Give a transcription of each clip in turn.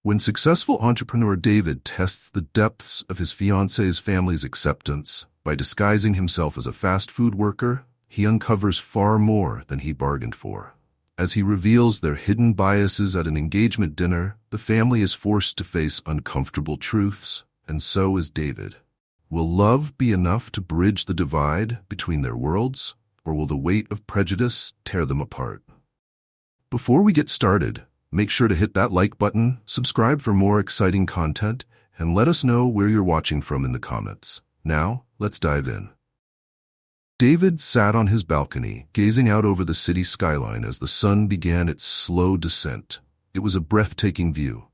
When successful entrepreneur David tests the depths of his fiancée's family's acceptance by disguising himself as a fast food worker, he uncovers far more than he bargained for. As he reveals their hidden biases at an engagement dinner, the family is forced to face uncomfortable truths, and so is David. Will love be enough to bridge the divide between their worlds, or will the weight of prejudice tear them apart? Before we get started, make sure to hit that like button, subscribe for more exciting content, and let us know where you're watching from in the comments. Now, let's dive in. David sat on his balcony, gazing out over the city skyline as the sun began its slow descent. It was a breathtaking view,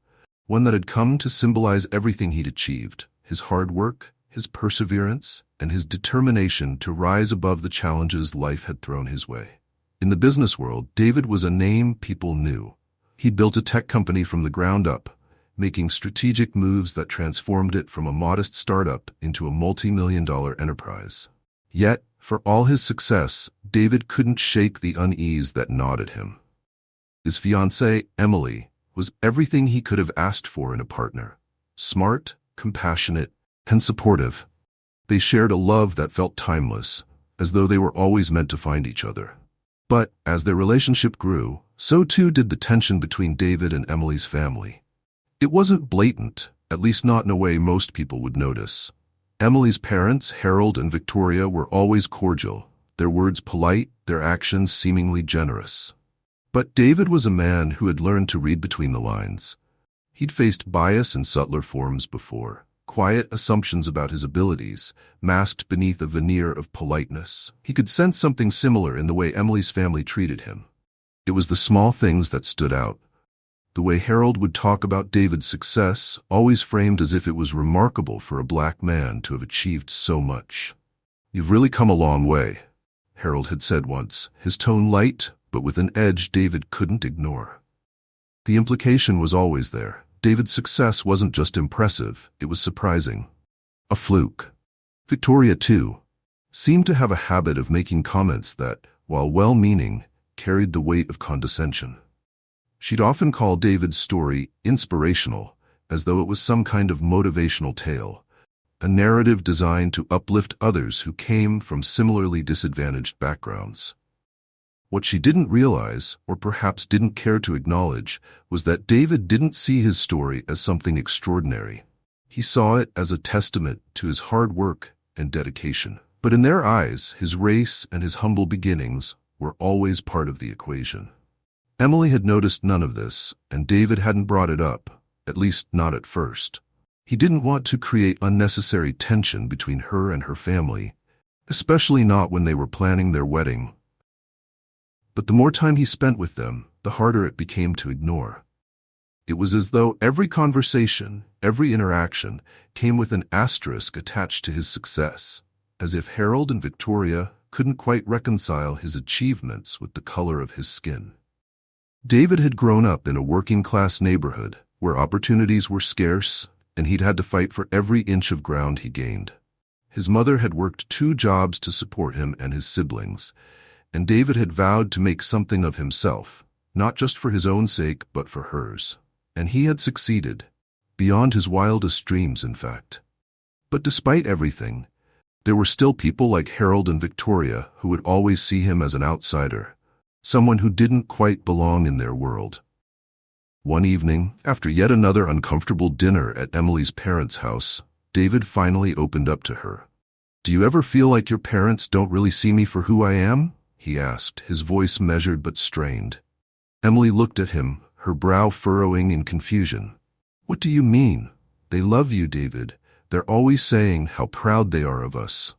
one that had come to symbolize everything he'd achieved: his hard work, his perseverance, and his determination to rise above the challenges life had thrown his way. In the business world, David was a name people knew. He built a tech company from the ground up, making strategic moves that transformed it from a modest startup into a multi-million-dollar enterprise. Yet, for all his success, David couldn't shake the unease that gnawed at him. His fiancée, Emily, was everything he could have asked for in a partner: smart, compassionate, and supportive. They shared a love that felt timeless, as though they were always meant to find each other. But as their relationship grew, so too did the tension between David and Emily's family. It wasn't blatant, at least not in a way most people would notice. Emily's parents, Harold and Victoria, were always cordial, their words polite, their actions seemingly generous. But David was a man who had learned to read between the lines. He'd faced bias in subtler forms before, quiet assumptions about his abilities, masked beneath a veneer of politeness. He could sense something similar in the way Emily's family treated him. It was the small things that stood out. The way Harold would talk about David's success, always framed as if it was remarkable for a black man to have achieved so much. "You've really come a long way," Harold had said once, his tone light, but with an edge David couldn't ignore. The implication was always there. David's success wasn't just impressive, it was surprising. A fluke. Victoria, too, seemed to have a habit of making comments that, while well-meaning, carried the weight of condescension. She'd often call David's story inspirational, as though it was some kind of motivational tale, a narrative designed to uplift others who came from similarly disadvantaged backgrounds. What she didn't realize, or perhaps didn't care to acknowledge, was that David didn't see his story as something extraordinary. He saw it as a testament to his hard work and dedication. But in their eyes, his race and his humble beginnings were always part of the equation. Emily had noticed none of this, and David hadn't brought it up, at least not at first. He didn't want to create unnecessary tension between her and her family, especially not when they were planning their wedding. But the more time he spent with them, the harder it became to ignore. It was as though every conversation, every interaction, came with an asterisk attached to his success, as if Harold and Victoria couldn't quite reconcile his achievements with the color of his skin. David had grown up in a working-class neighborhood where opportunities were scarce, and he'd had to fight for every inch of ground he gained. His mother had worked 2 jobs to support him and his siblings, and David had vowed to make something of himself, not just for his own sake but for hers. And he had succeeded, beyond his wildest dreams, in fact. But despite everything, there were still people like Harold and Victoria who would always see him as an outsider, someone who didn't quite belong in their world. One evening, after yet another uncomfortable dinner at Emily's parents' house, David finally opened up to her. "Do you ever feel like your parents don't really see me for who I am?" he asked, his voice measured but strained. Emily looked at him, her brow furrowing in confusion. "What do you mean? They love you, David. They're always saying how proud they are of us."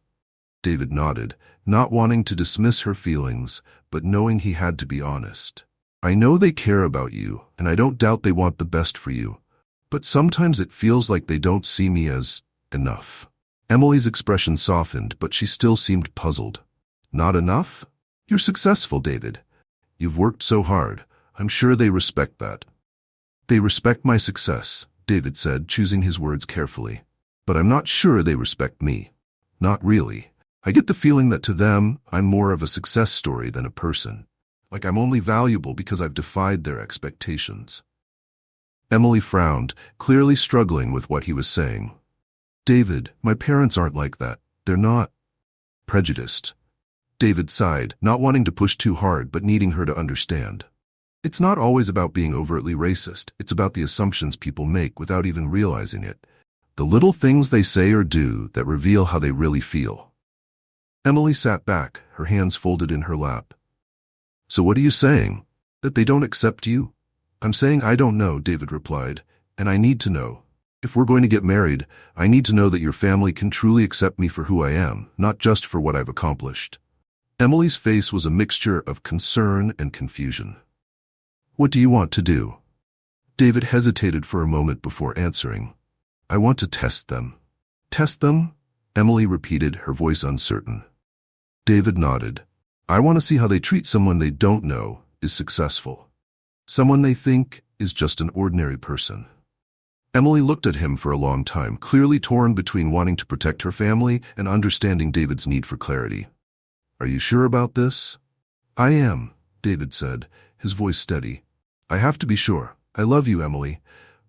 David nodded, not wanting to dismiss her feelings, but knowing he had to be honest. "I know they care about you, and I don't doubt they want the best for you. But sometimes it feels like they don't see me as enough." Emily's expression softened, but she still seemed puzzled. "Not enough? You're successful, David. You've worked so hard. I'm sure they respect that." "They respect my success," David said, choosing his words carefully. "But I'm not sure they respect me. Not really. I get the feeling that to them, I'm more of a success story than a person. Like I'm only valuable because I've defied their expectations." Emily frowned, clearly struggling with what he was saying. David, my parents aren't like that. They're not prejudiced. David sighed, not wanting to push too hard but needing her to understand. It's not always about being overtly racist. It's about the assumptions people make without even realizing it. The little things they say or do that reveal how they really feel. Emily sat back, her hands folded in her lap. So what are you saying? That they don't accept you? I'm saying I don't know, David replied, and I need to know. If we're going to get married, I need to know that your family can truly accept me for who I am, not just for what I've accomplished. Emily's face was a mixture of concern and confusion. What do you want to do? David hesitated for a moment before answering. I want to test them. Test them? Emily repeated, her voice uncertain. David nodded. I want to see how they treat someone they don't know is successful. Someone they think is just an ordinary person. Emily looked at him for a long time, clearly torn between wanting to protect her family and understanding David's need for clarity. Are you sure about this? I am, David said, his voice steady. I have to be sure. I love you, Emily,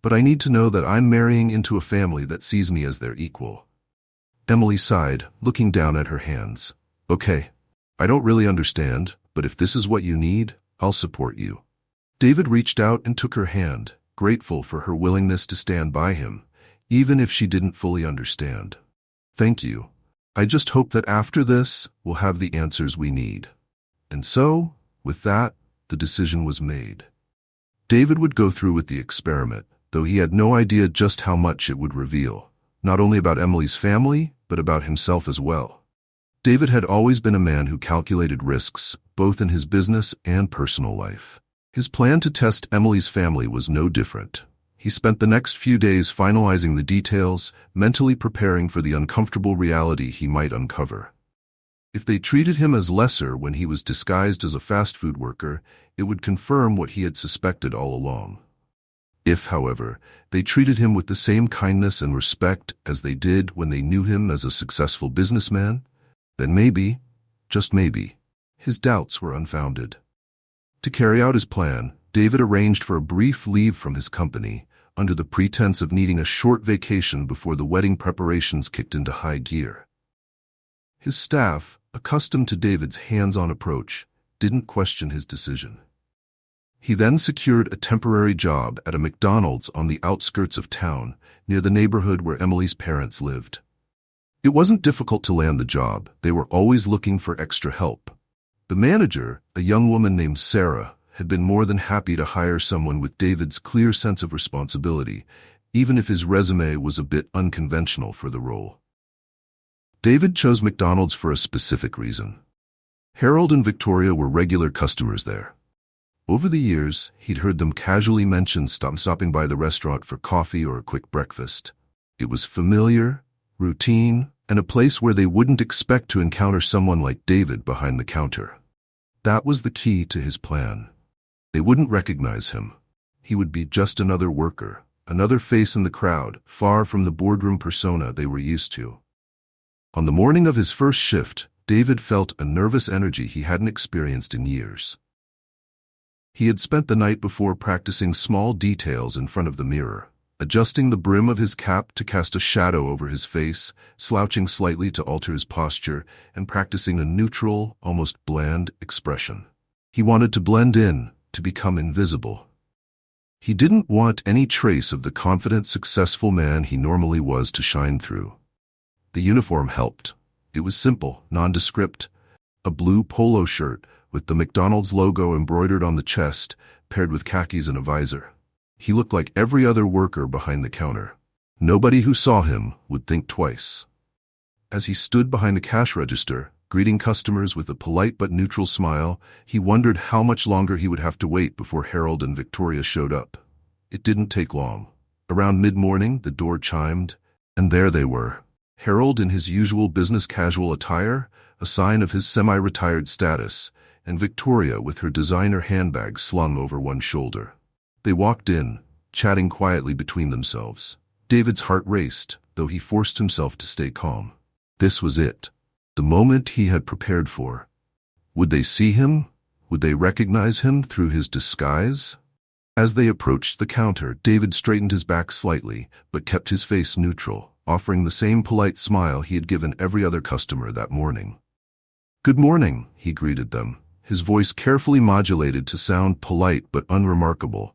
but I need to know that I'm marrying into a family that sees me as their equal. Emily sighed, looking down at her hands. Okay, I don't really understand, but if this is what you need, I'll support you. David reached out and took her hand, grateful for her willingness to stand by him, even if she didn't fully understand. Thank you. I just hope that after this, we'll have the answers we need. And so, with that, the decision was made. David would go through with the experiment, though he had no idea just how much it would reveal, not only about Emily's family, but about himself as well. David had always been a man who calculated risks, both in his business and personal life. His plan to test Emily's family was no different. He spent the next few days finalizing the details, mentally preparing for the uncomfortable reality he might uncover. If they treated him as lesser when he was disguised as a fast food worker, it would confirm what he had suspected all along. If, however, they treated him with the same kindness and respect as they did when they knew him as a successful businessman, then maybe, just maybe, his doubts were unfounded. To carry out his plan, David arranged for a brief leave from his company, under the pretense of needing a short vacation before the wedding preparations kicked into high gear. His staff, accustomed to David's hands-on approach, didn't question his decision. He then secured a temporary job at a McDonald's on the outskirts of town, near the neighborhood where Emily's parents lived. It wasn't difficult to land the job. They were always looking for extra help. The manager, a young woman named Sarah, had been more than happy to hire someone with David's clear sense of responsibility, even if his resume was a bit unconventional for the role. David chose McDonald's for a specific reason. Harold and Victoria were regular customers there. Over the years, he'd heard them casually mention stopping by the restaurant for coffee or a quick breakfast. It was familiar, routine, and a place where they wouldn't expect to encounter someone like David behind the counter. That was the key to his plan. They wouldn't recognize him. He would be just another worker, another face in the crowd, far from the boardroom persona they were used to. On the morning of his first shift, David felt a nervous energy he hadn't experienced in years. He had spent the night before practicing small details in front of the mirror, adjusting the brim of his cap to cast a shadow over his face, slouching slightly to alter his posture, and practicing a neutral, almost bland expression. He wanted to blend in, to become invisible. He didn't want any trace of the confident, successful man he normally was to shine through. The uniform helped. It was simple, nondescript, a blue polo shirt with the McDonald's logo embroidered on the chest, paired with khakis and a visor. He looked like every other worker behind the counter. Nobody who saw him would think twice. As he stood behind the cash register, greeting customers with a polite but neutral smile, he wondered how much longer he would have to wait before Harold and Victoria showed up. It didn't take long. Around mid-morning, the door chimed, and there they were. Harold in his usual business casual attire, a sign of his semi-retired status, and Victoria with her designer handbag slung over one shoulder. They walked in, chatting quietly between themselves. David's heart raced, though he forced himself to stay calm. This was it, the moment he had prepared for. Would they see him? Would they recognize him through his disguise? As they approached the counter, David straightened his back slightly, but kept his face neutral, offering the same polite smile he had given every other customer that morning. "Good morning," he greeted them, his voice carefully modulated to sound polite but unremarkable.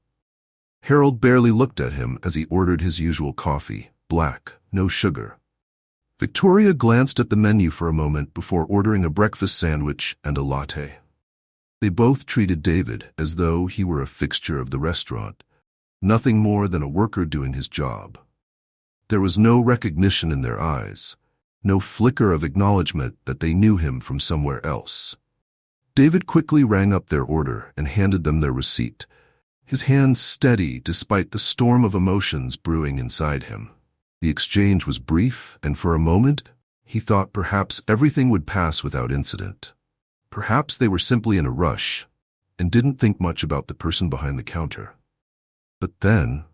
Harold barely looked at him as he ordered his usual coffee, black, no sugar. Victoria glanced at the menu for a moment before ordering a breakfast sandwich and a latte. They both treated David as though he were a fixture of the restaurant, nothing more than a worker doing his job. There was no recognition in their eyes, no flicker of acknowledgement that they knew him from somewhere else. David quickly rang up their order and handed them their receipt, his hands steady despite the storm of emotions brewing inside him. The exchange was brief, and for a moment, he thought perhaps everything would pass without incident. Perhaps they were simply in a rush, and didn't think much about the person behind the counter. But then,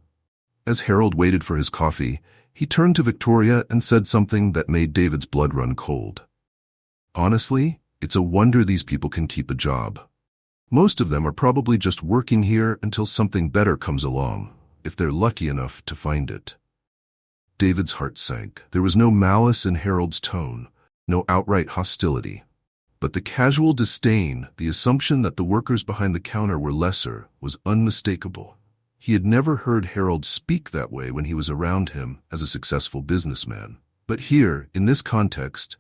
as Harold waited for his coffee, he turned to Victoria and said something that made David's blood run cold. "Honestly, it's a wonder these people can keep a job. Most of them are probably just working here until something better comes along, if they're lucky enough to find it." David's heart sank. There was no malice in Harold's tone, no outright hostility. But the casual disdain, the assumption that the workers behind the counter were lesser, was unmistakable. He had never heard Harold speak that way when he was around him as a successful businessman. But here, in this context,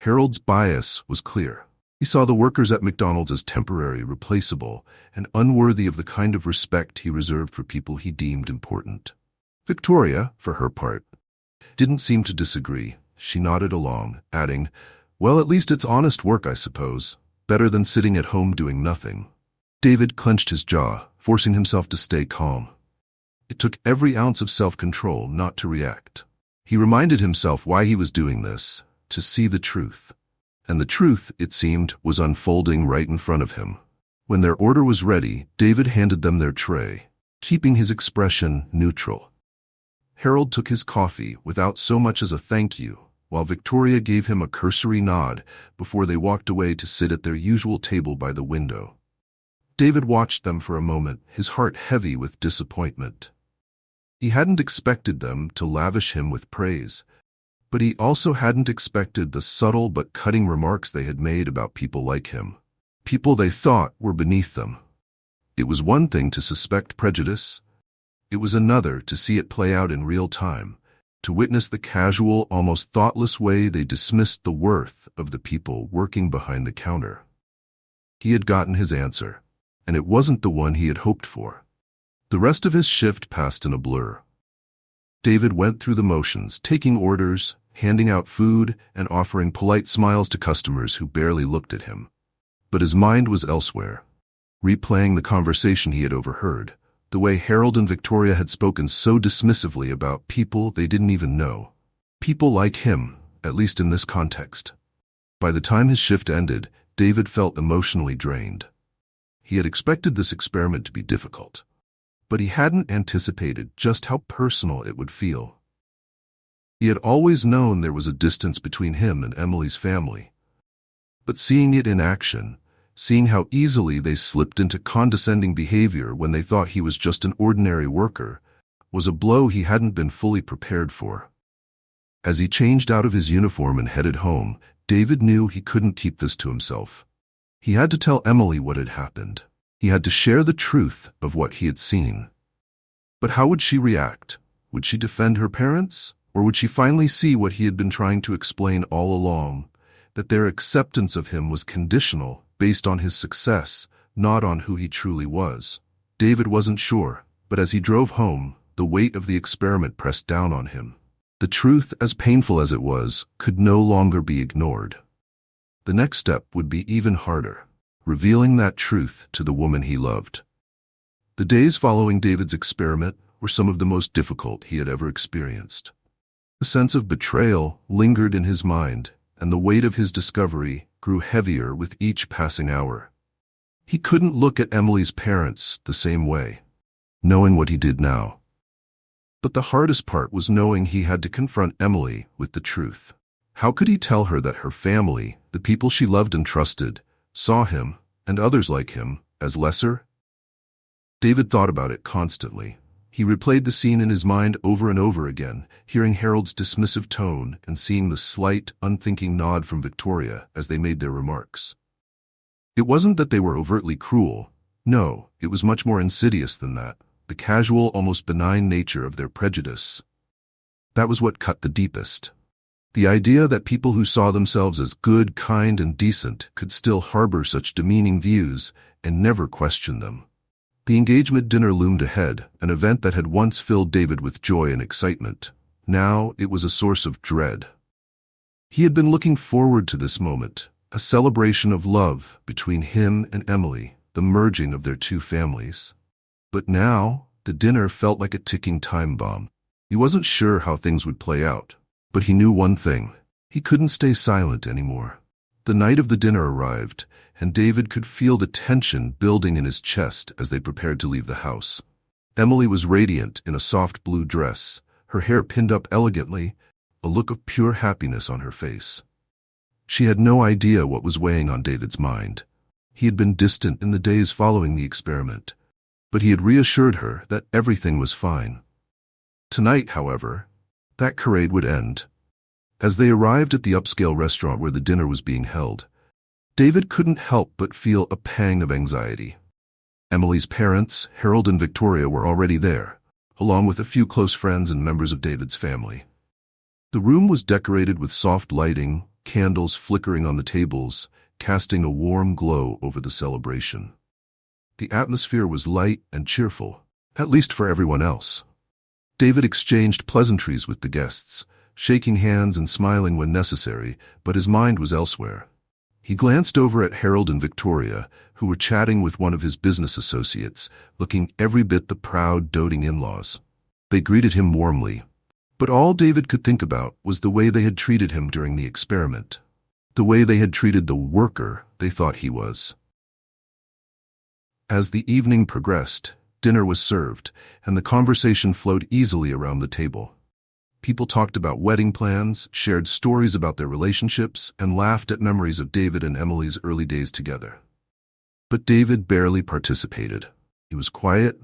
Harold's bias was clear. He saw the workers at McDonald's as temporary, replaceable, and unworthy of the kind of respect he reserved for people he deemed important. Victoria, for her part, didn't seem to disagree. She nodded along, adding, "Well, at least it's honest work, I suppose. Better than sitting at home doing nothing." David clenched his jaw, forcing himself to stay calm. It took every ounce of self-control not to react. He reminded himself why he was doing this, to see the truth. And the truth, it seemed, was unfolding right in front of him. When their order was ready, David handed them their tray, keeping his expression neutral. Harold took his coffee without so much as a thank you, while Victoria gave him a cursory nod before they walked away to sit at their usual table by the window. David watched them for a moment, his heart heavy with disappointment. He hadn't expected them to lavish him with praise, but he also hadn't expected the subtle but cutting remarks they had made about people like him, people they thought were beneath them. It was one thing to suspect prejudice. It was another to see it play out in real time, to witness the casual, almost thoughtless way they dismissed the worth of the people working behind the counter. He had gotten his answer, and it wasn't the one he had hoped for. The rest of his shift passed in a blur. David went through the motions, taking orders, handing out food, and offering polite smiles to customers who barely looked at him. But his mind was elsewhere, replaying the conversation he had overheard, the way Harold and Victoria had spoken so dismissively about people they didn't even know. People like him, at least in this context. By the time his shift ended, David felt emotionally drained. He had expected this experiment to be difficult, but he hadn't anticipated just how personal it would feel. He had always known there was a distance between him and Emily's family. But seeing it in action, seeing how easily they slipped into condescending behavior when they thought he was just an ordinary worker, was a blow he hadn't been fully prepared for. As he changed out of his uniform and headed home, David knew he couldn't keep this to himself. He had to tell Emily what had happened. He had to share the truth of what he had seen. But how would she react? Would she defend her parents? Or would she finally see what he had been trying to explain all along, that their acceptance of him was conditional, based on his success, not on who he truly was? David wasn't sure, but as he drove home, the weight of the experiment pressed down on him. The truth, as painful as it was, could no longer be ignored. The next step would be even harder, revealing that truth to the woman he loved. The days following David's experiment were some of the most difficult he had ever experienced. A sense of betrayal lingered in his mind, and the weight of his discovery grew heavier with each passing hour. He couldn't look at Emily's parents the same way, knowing what he did now. But the hardest part was knowing he had to confront Emily with the truth. How could he tell her that her family, the people she loved and trusted, saw him, and others like him, as lesser? David thought about it constantly. He replayed the scene in his mind over and over again, hearing Harold's dismissive tone and seeing the slight, unthinking nod from Victoria as they made their remarks. It wasn't that they were overtly cruel. No, it was much more insidious than that, the casual, almost benign nature of their prejudice. That was what cut the deepest. The idea that people who saw themselves as good, kind, and decent could still harbor such demeaning views and never question them. The engagement dinner loomed ahead, an event that had once filled David with joy and excitement. Now it was a source of dread. He had been looking forward to this moment, a celebration of love between him and Emily, the merging of their two families. But now, the dinner felt like a ticking time bomb. He wasn't sure how things would play out, but he knew one thing. He couldn't stay silent anymore. The night of the dinner arrived, and David could feel the tension building in his chest as they prepared to leave the house. Emily was radiant in a soft blue dress, her hair pinned up elegantly, a look of pure happiness on her face. She had no idea what was weighing on David's mind. He had been distant in the days following the experiment, but he had reassured her that everything was fine. Tonight, however, that charade would end. As they arrived at the upscale restaurant where the dinner was being held, David couldn't help but feel a pang of anxiety. Emily's parents, Harold and Victoria, were already there, along with a few close friends and members of David's family. The room was decorated with soft lighting, candles flickering on the tables, casting a warm glow over the celebration. The atmosphere was light and cheerful, at least for everyone else. David exchanged pleasantries with the guests, shaking hands and smiling when necessary, but his mind was elsewhere. He glanced over at Harold and Victoria, who were chatting with one of his business associates, looking every bit the proud, doting in-laws. They greeted him warmly, but all David could think about was the way they had treated him during the experiment, the way they had treated the worker they thought he was. As the evening progressed, dinner was served, and the conversation flowed easily around the table. People talked about wedding plans, shared stories about their relationships, and laughed at memories of David and Emily's early days together. But David barely participated. He was quiet,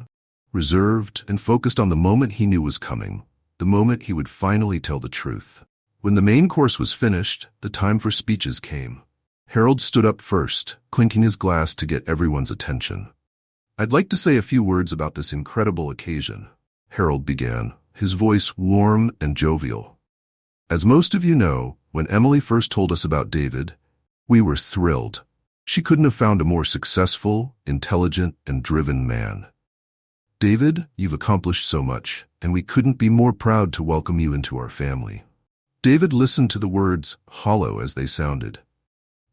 reserved, and focused on the moment he knew was coming, the moment he would finally tell the truth. When the main course was finished, the time for speeches came. Harold stood up first, clinking his glass to get everyone's attention. "I'd like to say a few words about this incredible occasion," Harold began, his voice warm and jovial. "As most of you know, when Emily first told us about David, we were thrilled. She couldn't have found a more successful, intelligent, and driven man. David, you've accomplished so much, and we couldn't be more proud to welcome you into our family." David listened to the words, hollow as they sounded.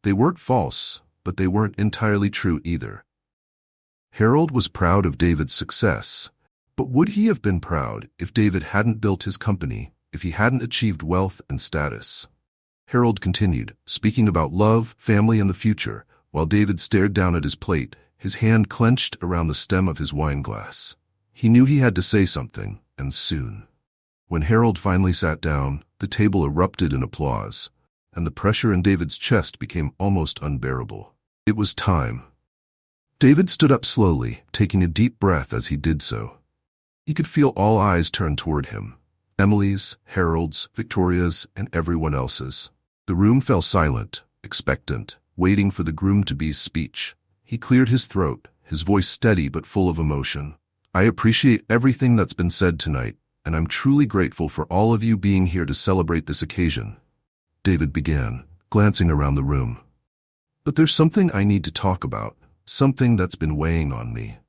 They weren't false, but they weren't entirely true either. Harold was proud of David's success, but would he have been proud if David hadn't built his company, if he hadn't achieved wealth and status? Harold continued, speaking about love, family, and the future, while David stared down at his plate, his hand clenched around the stem of his wine glass. He knew he had to say something, and soon. When Harold finally sat down, the table erupted in applause, and the pressure in David's chest became almost unbearable. It was time. David stood up slowly, taking a deep breath as he did so. He could feel all eyes turn toward him. Emily's, Harold's, Victoria's, and everyone else's. The room fell silent, expectant, waiting for the groom-to-be's speech. He cleared his throat, his voice steady but full of emotion. "I appreciate everything that's been said tonight, and I'm truly grateful for all of you being here to celebrate this occasion," David began, glancing around the room. "But there's something I need to talk about, something that's been weighing on me."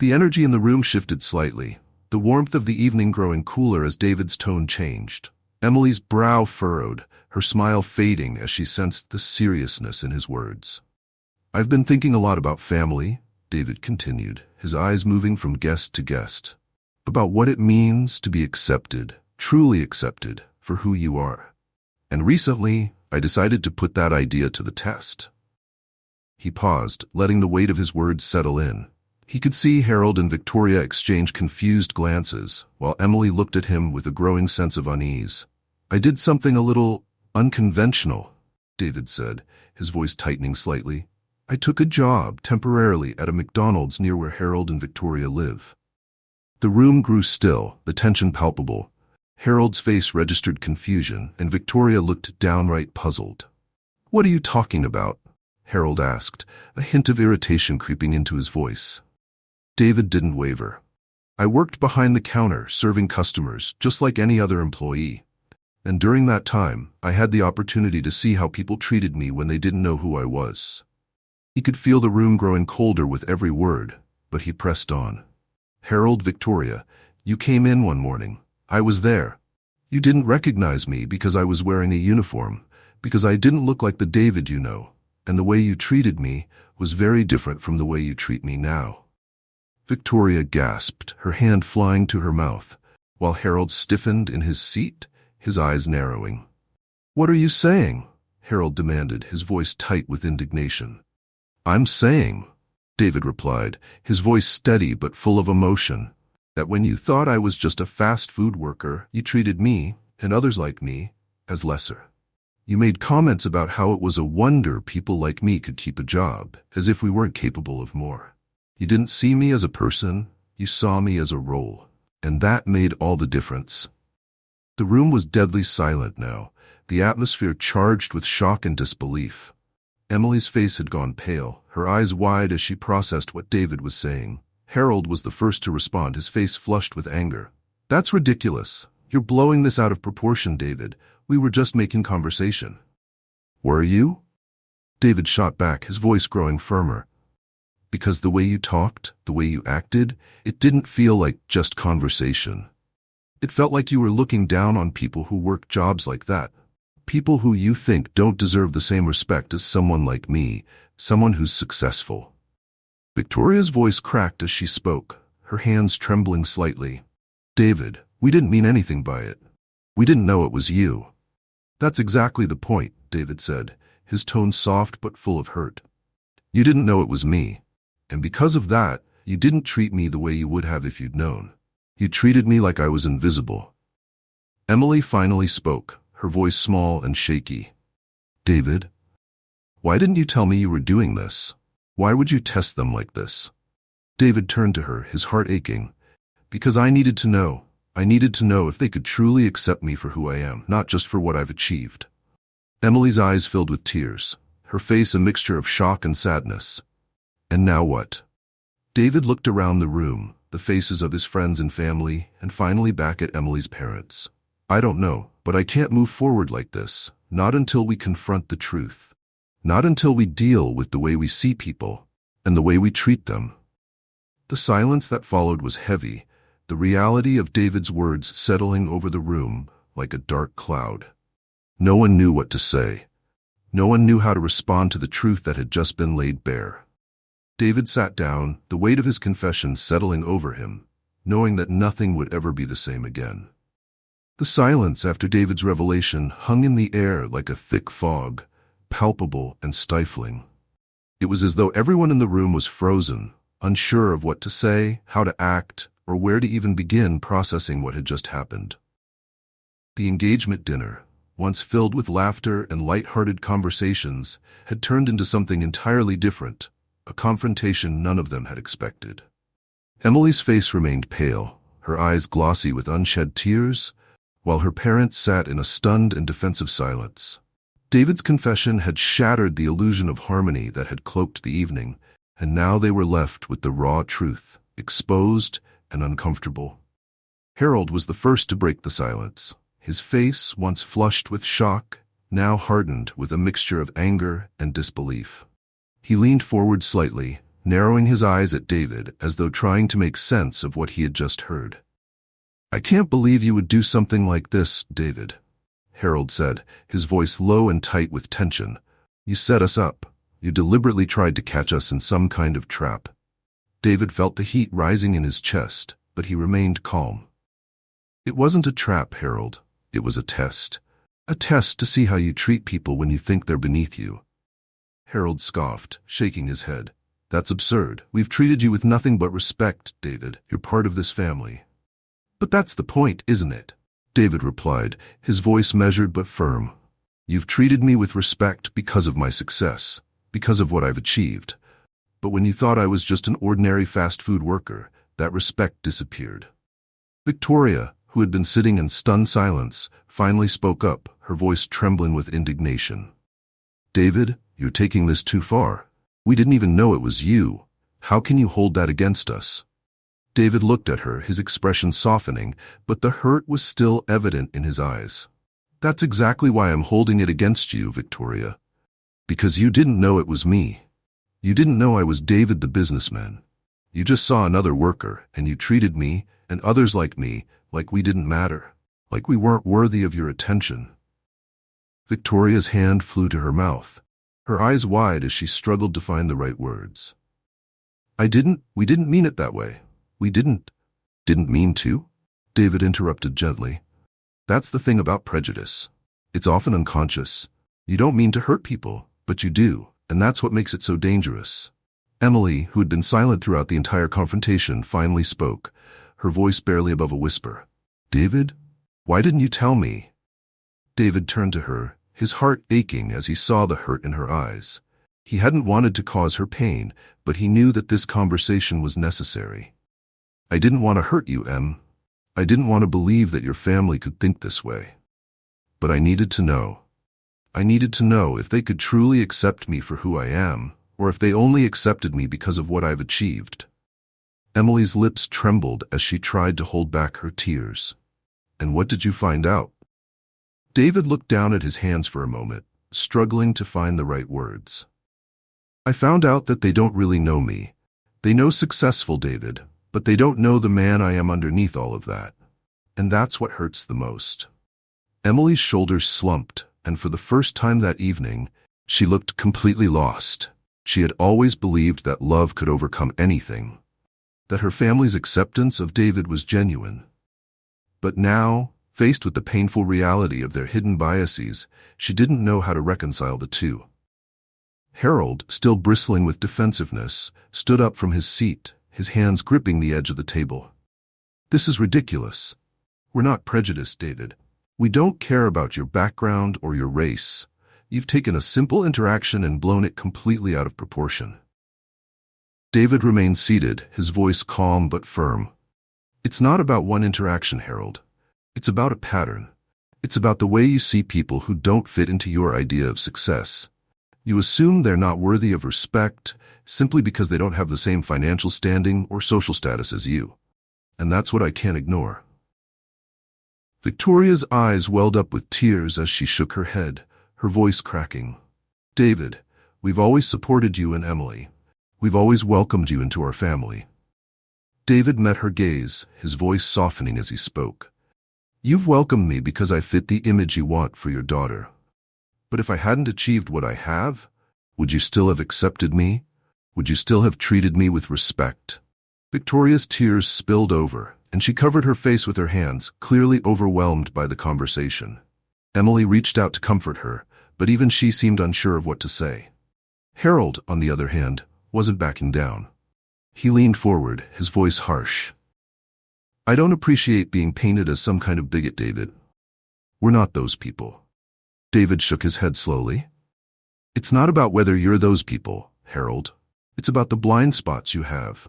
The energy in the room shifted slightly, the warmth of the evening growing cooler as David's tone changed. Emily's brow furrowed, her smile fading as she sensed the seriousness in his words. "I've been thinking a lot about family," David continued, his eyes moving from guest to guest, "about what it means to be accepted, truly accepted, for who you are. And recently, I decided to put that idea to the test." He paused, letting the weight of his words settle in. He could see Harold and Victoria exchange confused glances, while Emily looked at him with a growing sense of unease. "I did something a little unconventional," David said, his voice tightening slightly. I took a job temporarily at a McDonald's near where Harold and Victoria live. The room grew still, the tension palpable. Harold's face registered confusion, and Victoria looked downright puzzled. "What are you talking about?" Harold asked, a hint of irritation creeping into his voice. David didn't waver. "I worked behind the counter, serving customers, just like any other employee. And during that time, I had the opportunity to see how people treated me when they didn't know who I was." He could feel the room growing colder with every word, but he pressed on. "Harold, Victoria, you came in one morning. I was there. You didn't recognize me because I was wearing a uniform, because I didn't look like the David you know, and the way you treated me was very different from the way you treat me now." Victoria gasped, her hand flying to her mouth, while Harold stiffened in his seat, his eyes narrowing. "What are you saying?" Harold demanded, his voice tight with indignation. "I'm saying," David replied, his voice steady but full of emotion, "that when you thought I was just a fast food worker, you treated me, and others like me, as lesser. You made comments about how it was a wonder people like me could keep a job, as if we weren't capable of more. You didn't see me as a person, you saw me as a role, and that made all the difference." The room was deadly silent now, the atmosphere charged with shock and disbelief. Emily's face had gone pale, her eyes wide as she processed what David was saying. Harold was the first to respond, his face flushed with anger. "That's ridiculous. You're blowing this out of proportion, David. We were just making conversation." "Were you?" David shot back, his voice growing firmer. "Because the way you talked, the way you acted, it didn't feel like just conversation. It felt like you were looking down on people who work jobs like that. People who you think don't deserve the same respect as someone like me, someone who's successful." Victoria's voice cracked as she spoke, her hands trembling slightly. "David, we didn't mean anything by it. We didn't know it was you." "That's exactly the point," David said, his tone soft but full of hurt. "You didn't know it was me. And because of that, you didn't treat me the way you would have if you'd known. You treated me like I was invisible." Emily finally spoke, her voice small and shaky. "David, why didn't you tell me you were doing this? Why would you test them like this?" David turned to her, his heart aching. "Because I needed to know. I needed to know if they could truly accept me for who I am, not just for what I've achieved." Emily's eyes filled with tears, her face a mixture of shock and sadness. "And now what?" David looked around the room, the faces of his friends and family, and finally back at Emily's parents. "I don't know, but I can't move forward like this, not until we confront the truth. Not until we deal with the way we see people, and the way we treat them." The silence that followed was heavy, the reality of David's words settling over the room like a dark cloud. No one knew what to say. No one knew how to respond to the truth that had just been laid bare. David sat down, the weight of his confession settling over him, knowing that nothing would ever be the same again. The silence after David's revelation hung in the air like a thick fog, palpable and stifling. It was as though everyone in the room was frozen, unsure of what to say, how to act, or where to even begin processing what had just happened. The engagement dinner, once filled with laughter and light-hearted conversations, had turned into something entirely different, a confrontation none of them had expected. Emily's face remained pale, her eyes glossy with unshed tears, while her parents sat in a stunned and defensive silence. David's confession had shattered the illusion of harmony that had cloaked the evening, and now they were left with the raw truth, exposed and uncomfortable. Harold was the first to break the silence, his face, once flushed with shock, now hardened with a mixture of anger and disbelief. He leaned forward slightly, narrowing his eyes at David as though trying to make sense of what he had just heard. "I can't believe you would do something like this, David," Harold said, his voice low and tight with tension. "You set us up. You deliberately tried to catch us in some kind of trap." David felt the heat rising in his chest, but he remained calm. "It wasn't a trap, Harold. It was a test. A test to see how you treat people when you think they're beneath you." Harold scoffed, shaking his head. "That's absurd. We've treated you with nothing but respect, David. You're part of this family." "But that's the point, isn't it?" David replied, his voice measured but firm. "You've treated me with respect because of my success, because of what I've achieved. But when you thought I was just an ordinary fast food worker, that respect disappeared. Victoria, who had been sitting in stunned silence, finally spoke up, her voice trembling with indignation. David, you're taking this too far. We didn't even know it was you. How can you hold that against us? David looked at her, his expression softening, but the hurt was still evident in his eyes. That's exactly why I'm holding it against you, Victoria. Because you didn't know it was me. You didn't know I was David the businessman. You just saw another worker, and you treated me, and others like me, like we didn't matter, like we weren't worthy of your attention. Victoria's hand flew to her mouth, her eyes wide as she struggled to find the right words. We didn't mean it that way. We didn't mean to? David interrupted gently. That's the thing about prejudice. It's often unconscious. You don't mean to hurt people, but you do, and that's what makes it so dangerous. Emily, who had been silent throughout the entire confrontation, finally spoke, her voice barely above a whisper. David, why didn't you tell me? David turned to her, his heart aching as he saw the hurt in her eyes. He hadn't wanted to cause her pain, but he knew that this conversation was necessary. I didn't want to hurt you, Em. I didn't want to believe that your family could think this way. But I needed to know. I needed to know if they could truly accept me for who I am, or if they only accepted me because of what I've achieved. Emily's lips trembled as she tried to hold back her tears. And what did you find out? David looked down at his hands for a moment, struggling to find the right words. I found out that they don't really know me. They know successful David, but they don't know the man I am underneath all of that. And that's what hurts the most. Emily's shoulders slumped, and for the first time that evening, she looked completely lost. She had always believed that love could overcome anything, that her family's acceptance of David was genuine. But now, faced with the painful reality of their hidden biases, she didn't know how to reconcile the two. Harold, still bristling with defensiveness, stood up from his seat, his hands gripping the edge of the table. This is ridiculous. We're not prejudiced, David. We don't care about your background or your race. You've taken a simple interaction and blown it completely out of proportion. David remained seated, his voice calm but firm. It's not about one interaction, Harold. It's about a pattern. It's about the way you see people who don't fit into your idea of success. You assume they're not worthy of respect simply because they don't have the same financial standing or social status as you. And that's what I can't ignore. Victoria's eyes welled up with tears as she shook her head, her voice cracking. David, we've always supported you and Emily. We've always welcomed you into our family. David met her gaze, his voice softening as he spoke. You've welcomed me because I fit the image you want for your daughter. But if I hadn't achieved what I have, would you still have accepted me? Would you still have treated me with respect? Victoria's tears spilled over, and she covered her face with her hands, clearly overwhelmed by the conversation. Emily reached out to comfort her, but even she seemed unsure of what to say. Harold, on the other hand, wasn't backing down. He leaned forward, his voice harsh. I don't appreciate being painted as some kind of bigot, David. We're not those people. David shook his head slowly. It's not about whether you're those people, Harold. It's about the blind spots you have.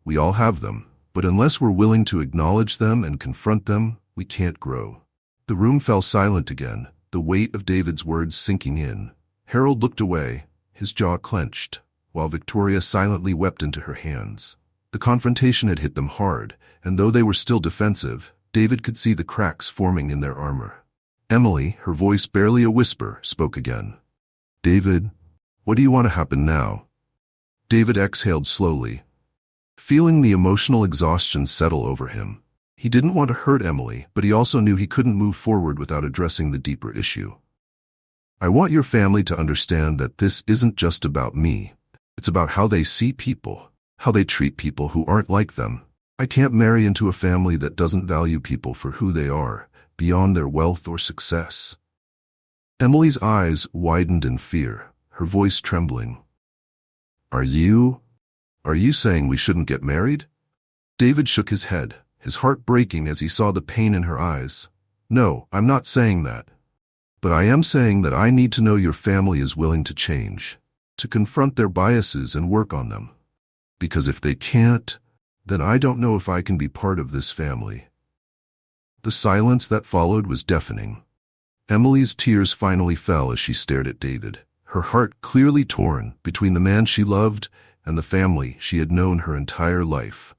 We all have them, but unless we're willing to acknowledge them and confront them, we can't grow. The room fell silent again, the weight of David's words sinking in. Harold looked away, his jaw clenched, while Victoria silently wept into her hands. The confrontation had hit them hard, and though they were still defensive, David could see the cracks forming in their armor. Emily, her voice barely a whisper, spoke again. David, what do you want to happen now? David exhaled slowly, feeling the emotional exhaustion settle over him. He didn't want to hurt Emily, but he also knew he couldn't move forward without addressing the deeper issue. I want your family to understand that this isn't just about me. It's about how they see people, how they treat people who aren't like them. I can't marry into a family that doesn't value people for who they are, beyond their wealth or success. Emily's eyes widened in fear, her voice trembling. Are you saying we shouldn't get married? David shook his head, his heart breaking as he saw the pain in her eyes. No, I'm not saying that. But I am saying that I need to know your family is willing to change. to confront their biases and work on them. Because if they can't, then I don't know if I can be part of this family. The silence that followed was deafening. Emily's tears finally fell as she stared at David, her heart clearly torn between the man she loved and the family she had known her entire life.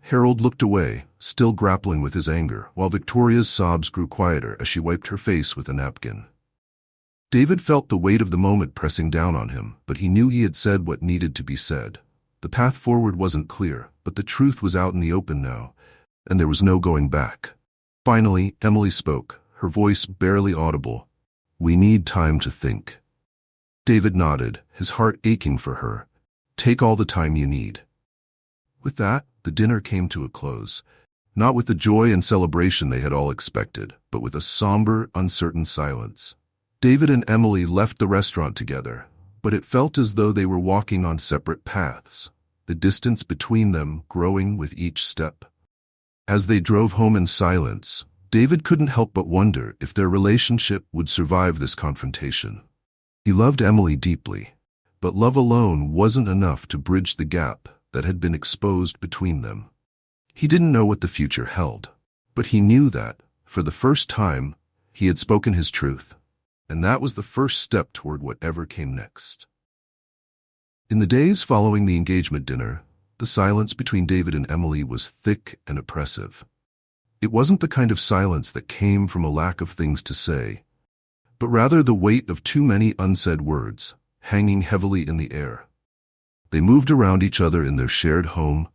Harold looked away, still grappling with his anger, while Victoria's sobs grew quieter as she wiped her face with a napkin. David felt the weight of the moment pressing down on him, but he knew he had said what needed to be said. The path forward wasn't clear, but the truth was out in the open now, and there was no going back. Finally, Emily spoke, her voice barely audible. "We need time to think." David nodded, his heart aching for her. "Take all the time you need." With that, the dinner came to a close, not with the joy and celebration they had all expected, but with a somber, uncertain silence. David and Emily left the restaurant together, but it felt as though they were walking on separate paths, the distance between them growing with each step. As they drove home in silence, David couldn't help but wonder if their relationship would survive this confrontation. He loved Emily deeply, but love alone wasn't enough to bridge the gap that had been exposed between them. He didn't know what the future held, but he knew that, for the first time, he had spoken his truth, and that was the first step toward whatever came next. In the days following the engagement dinner, the silence between David and Emily was thick and oppressive. It wasn't the kind of silence that came from a lack of things to say, but rather the weight of too many unsaid words, hanging heavily in the air. They moved around each other in their shared home,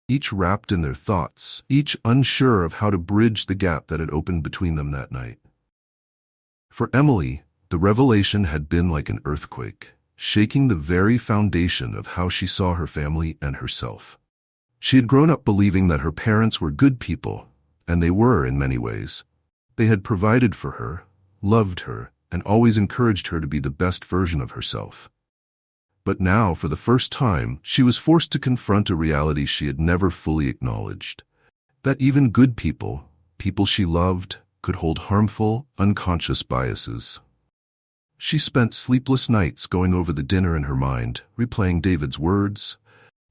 each wrapped in their thoughts, each unsure of how to bridge the gap that had opened between them that night. For Emily, the revelation had been like an earthquake, shaking the very foundation of how she saw her family and herself. She had grown up believing that her parents were good people, and they were in many ways. They had provided for her, loved her, and always encouraged her to be the best version of herself. But now, for the first time, she was forced to confront a reality she had never fully acknowledged. That even good people, people she loved, could hold harmful, unconscious biases. She spent sleepless nights going over the dinner in her mind, replaying David's words,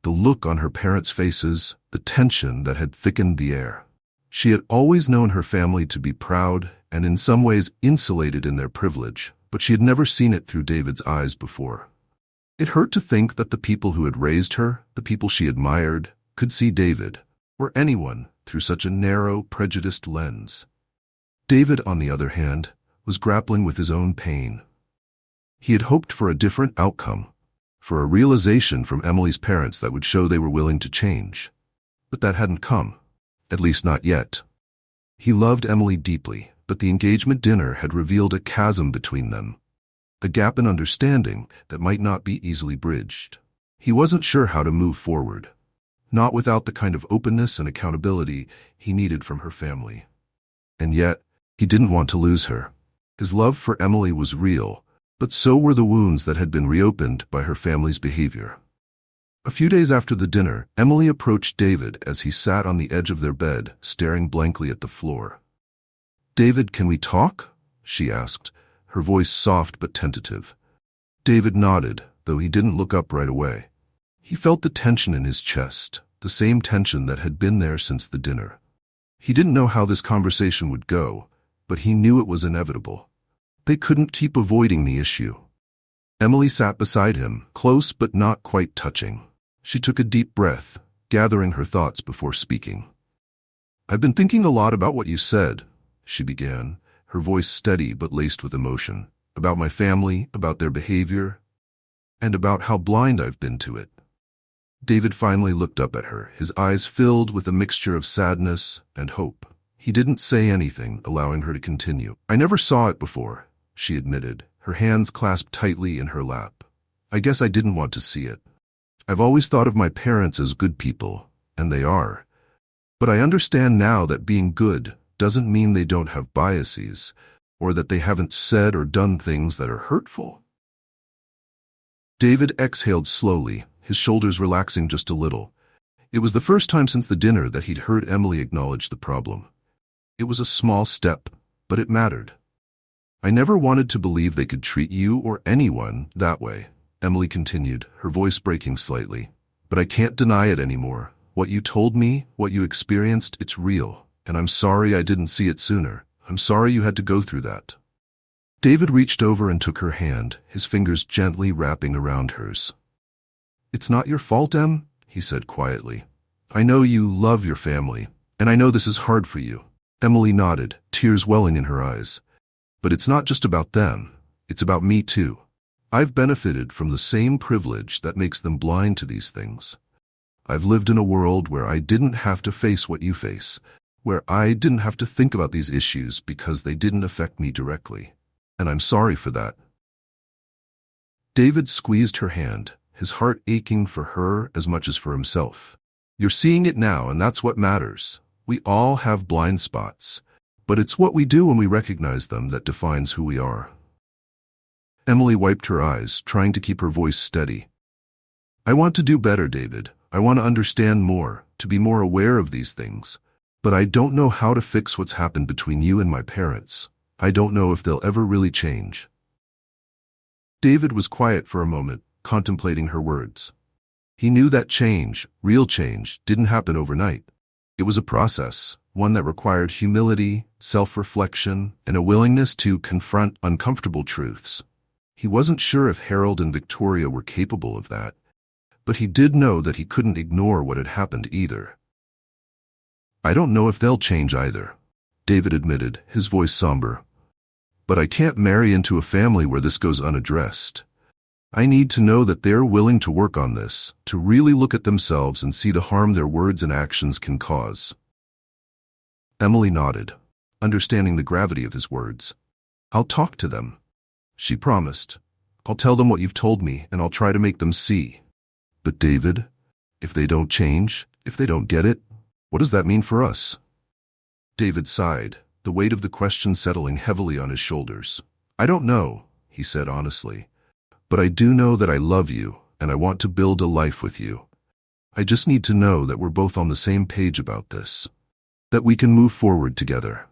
the look on her parents' faces, the tension that had thickened the air. She had always known her family to be proud and in some ways insulated in their privilege, but she had never seen it through David's eyes before. It hurt to think that the people who had raised her, the people she admired, could see David, or anyone, through such a narrow, prejudiced lens. David, on the other hand, was grappling with his own pain. He had hoped for a different outcome, for a realization from Emily's parents that would show they were willing to change. But that hadn't come, at least not yet. He loved Emily deeply, but the engagement dinner had revealed a chasm between them, a gap in understanding that might not be easily bridged. He wasn't sure how to move forward, not without the kind of openness and accountability he needed from her family. And yet, he didn't want to lose her. His love for Emily was real, but so were the wounds that had been reopened by her family's behavior. A few days after the dinner, Emily approached David as he sat on the edge of their bed, staring blankly at the floor. "David, can we talk?" she asked, her voice soft but tentative. David nodded, though he didn't look up right away. He felt the tension in his chest, the same tension that had been there since the dinner. He didn't know how this conversation would go, but he knew it was inevitable. They couldn't keep avoiding the issue. Emily sat beside him, close but not quite touching. She took a deep breath, gathering her thoughts before speaking. "I've been thinking a lot about what you said," she began, her voice steady but laced with emotion, "about my family, about their behavior, and about how blind I've been to it." David finally looked up at her, his eyes filled with a mixture of sadness and hope. He didn't say anything, allowing her to continue. "I never saw it before," she admitted, her hands clasped tightly in her lap. "I guess I didn't want to see it. I've always thought of my parents as good people, and they are. But I understand now that being good doesn't mean they don't have biases, or that they haven't said or done things that are hurtful." David exhaled slowly, his shoulders relaxing just a little. It was the first time since the dinner that he'd heard Emily acknowledge the problem. It was a small step, but it mattered. "I never wanted to believe they could treat you or anyone that way," Emily continued, her voice breaking slightly. But I can't deny it anymore. What you told me, what you experienced, it's real. And I'm sorry I didn't see it sooner. I'm sorry you had to go through that. David reached over and took her hand, his fingers gently wrapping around hers. It's not your fault, Em, he said quietly. I know you love your family, and I know this is hard for you. Emily nodded, tears welling in her eyes. But it's not just about them. It's about me too. I've benefited from the same privilege that makes them blind to these things. I've lived in a world where I didn't have to face what you face, where I didn't have to think about these issues because they didn't affect me directly. And I'm sorry for that. David squeezed her hand, his heart aching for her as much as for himself. You're seeing it now, and that's what matters. We all have blind spots, but it's what we do when we recognize them that defines who we are. Emily wiped her eyes, trying to keep her voice steady. I want to do better, David. I want to understand more, to be more aware of these things. But I don't know how to fix what's happened between you and my parents. I don't know if they'll ever really change. David was quiet for a moment, contemplating her words. He knew that change, real change, didn't happen overnight. It was a process, one that required humility, self-reflection, and a willingness to confront uncomfortable truths. He wasn't sure if Harold and Victoria were capable of that, but he did know that he couldn't ignore what had happened either. I don't know if they'll change either, David admitted, his voice somber. But I can't marry into a family where this goes unaddressed. I need to know that they're willing to work on this, to really look at themselves and see the harm their words and actions can cause. Emily nodded, understanding the gravity of his words. I'll talk to them, she promised. I'll tell them what you've told me, and I'll try to make them see. But David, if they don't change, if they don't get it, what does that mean for us? David sighed, the weight of the question settling heavily on his shoulders. I don't know, he said honestly. But I do know that I love you, and I want to build a life with you. I just need to know that we're both on the same page about this, that we can move forward together.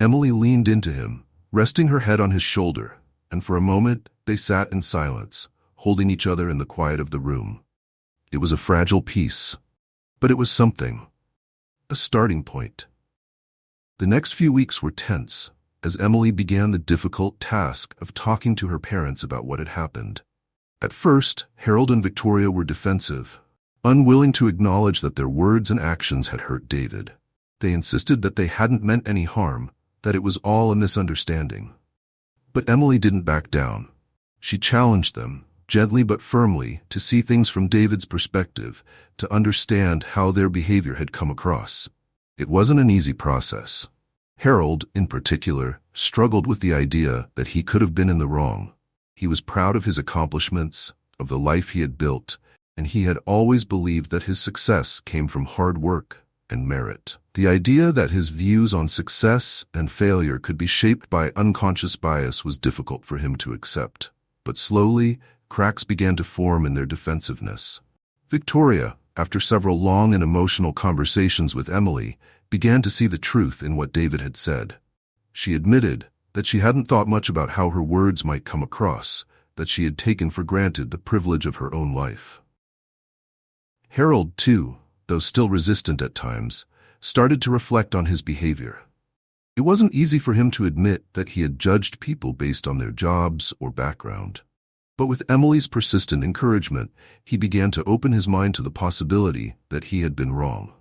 Emily leaned into him, resting her head on his shoulder, and for a moment they sat in silence, holding each other in the quiet of the room. It was a fragile peace, but it was something, a starting point. The next few weeks were tense, as Emily began the difficult task of talking to her parents about what had happened. At first, Harold and Victoria were defensive, unwilling to acknowledge that their words and actions had hurt David. They insisted that they hadn't meant any harm, that it was all a misunderstanding. But Emily didn't back down. She challenged them, gently but firmly, to see things from David's perspective, to understand how their behavior had come across. It wasn't an easy process. Harold, in particular, struggled with the idea that he could have been in the wrong. He was proud of his accomplishments, of the life he had built, and he had always believed that his success came from hard work and merit. The idea that his views on success and failure could be shaped by unconscious bias was difficult for him to accept. But slowly, cracks began to form in their defensiveness. Victoria, after several long and emotional conversations with Emily, began to see the truth in what David had said. She admitted that she hadn't thought much about how her words might come across, that she had taken for granted the privilege of her own life. Harold, too, though still resistant at times, started to reflect on his behavior. It wasn't easy for him to admit that he had judged people based on their jobs or background. But with Emily's persistent encouragement, he began to open his mind to the possibility that he had been wrong.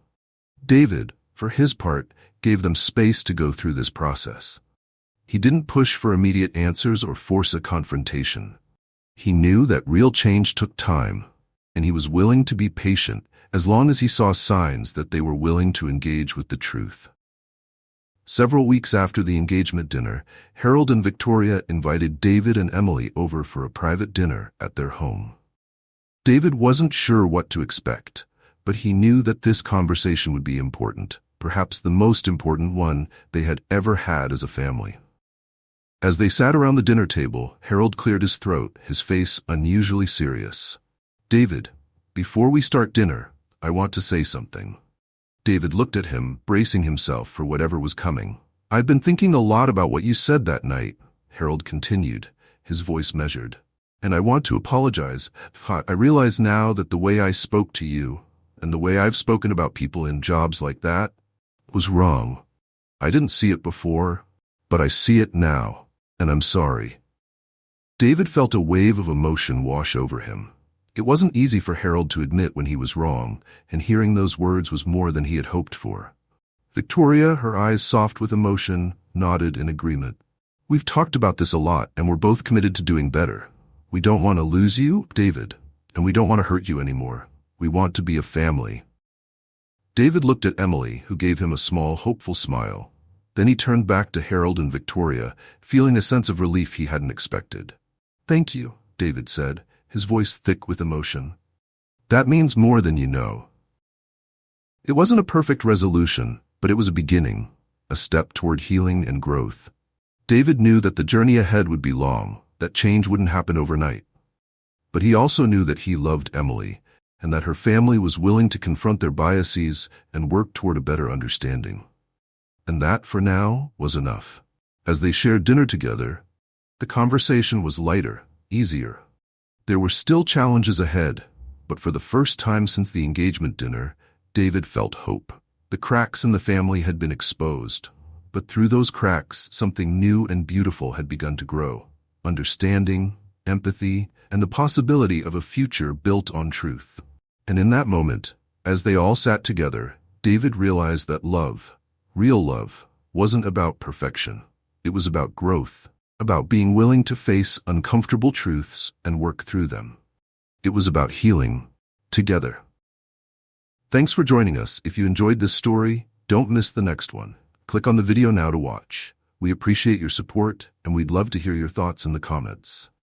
David, for his part, gave them space to go through this process. He didn't push for immediate answers or force a confrontation. He knew that real change took time, and he was willing to be patient as long as he saw signs that they were willing to engage with the truth. Several weeks after the engagement dinner, Harold and Victoria invited David and Emily over for a private dinner at their home. David wasn't sure what to expect, but he knew that this conversation would be important, perhaps the most important one they had ever had as a family. As they sat around the dinner table, Harold cleared his throat, his face unusually serious. David, before we start dinner, I want to say something. David looked at him, bracing himself for whatever was coming. I've been thinking a lot about what you said that night, Harold continued, his voice measured. And I want to apologize. I realize now that the way I spoke to you, and the way I've spoken about people in jobs like that, was wrong. I didn't see it before, but I see it now, and I'm sorry. David felt a wave of emotion wash over him. It wasn't easy for Harold to admit when he was wrong, and hearing those words was more than he had hoped for. Victoria, her eyes soft with emotion, nodded in agreement. We've talked about this a lot, and we're both committed to doing better. We don't want to lose you, David, and we don't want to hurt you anymore. We want to be a family. David looked at Emily, who gave him a small, hopeful smile. Then he turned back to Harold and Victoria, feeling a sense of relief he hadn't expected. Thank you, David said, his voice thick with emotion. That means more than you know. It wasn't a perfect resolution, but it was a beginning, a step toward healing and growth. David knew that the journey ahead would be long, that change wouldn't happen overnight. But he also knew that he loved Emily, and that her family was willing to confront their biases and work toward a better understanding. And that, for now, was enough. As they shared dinner together, the conversation was lighter, easier. There were still challenges ahead, but for the first time since the engagement dinner, David felt hope. The cracks in the family had been exposed, but through those cracks, something new and beautiful had begun to grow. Understanding, empathy, and the possibility of a future built on truth. And in that moment, as they all sat together, David realized that love, real love, wasn't about perfection. It was about growth, about being willing to face uncomfortable truths and work through them. It was about healing, together. Thanks for joining us. If you enjoyed this story, don't miss the next one. Click on the video now to watch. We appreciate your support, and we'd love to hear your thoughts in the comments.